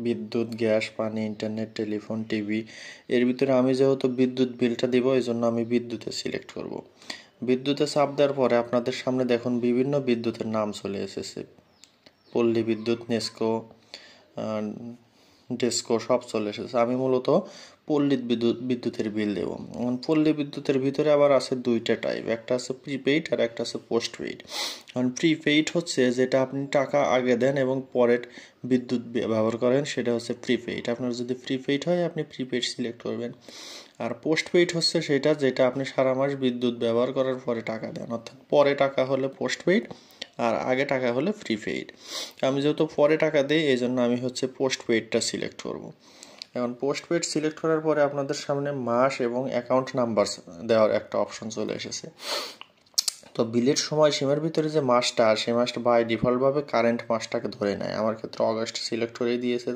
বিদ্যুৎ, গ্যাস, পানি, internet, telephone, TV. এর ভিতরে আমি যেহেতু বিদ্যুৎ বিলটা দিব, এই জন্য আমি বিদ্যুতে সিলেক্ট করব। বিদ্যুতে চাপ দেওয়ার পরে আপনাদের সামনে দেখুন বিভিন্ন বিদ্যুতের নাম চলে এসেছে। পল্লী বিদ্যুৎ, নেস্কো, ডেস্কো সব চলে এসেছে। আমি মূলত পল্লী বিদ্যুতের বিল দেব। পল্লী বিদ্যুতের ভিতরে আবার আছে দুইটা টাইপ, একটা আছে প্রিপেইড আর একটা আছে পোস্টপেইড। কারণ প্রিপেইড হচ্ছে যেটা আপনি টাকা আগে দেন এবং পরের বিদ্যুৎ ব্যবহার করেন, সেটা হচ্ছে প্রিপেইড। আপনার যদি প্রিপেইড হয় আপনি প্রিপেইড সিলেক্ট করবেন। আর পোস্টপেইড হচ্ছে সেটা যেটা আপনি সারা মাস বিদ্যুৎ ব্যবহার করার পরে টাকা দেন, অর্থাৎ পরে টাকা হলে পোস্টপেইড আর আগে টাকা হলে প্রিপেইড। আমি যেহেতু পরে টাকা দিই, এই জন্য আমি হচ্ছে পোস্টপেইডটা সিলেক্ট করব। এখন পোস্টপেইড সিলেক্ট করার পরে আপনাদের সামনে মাস এবং অ্যাকাউন্ট নাম্বার দেওয়ার একটা অপশন চলে এসেছে। তো বিলের সময় সীমার ভিতরে যে মাসটা, সেই মাসটা বাই ডিফল্টভাবে কারেন্ট মাসটাকে ধরে নেয়। আমার ক্ষেত্রে অগাস্ট সিলেক্ট করে দিয়েছে।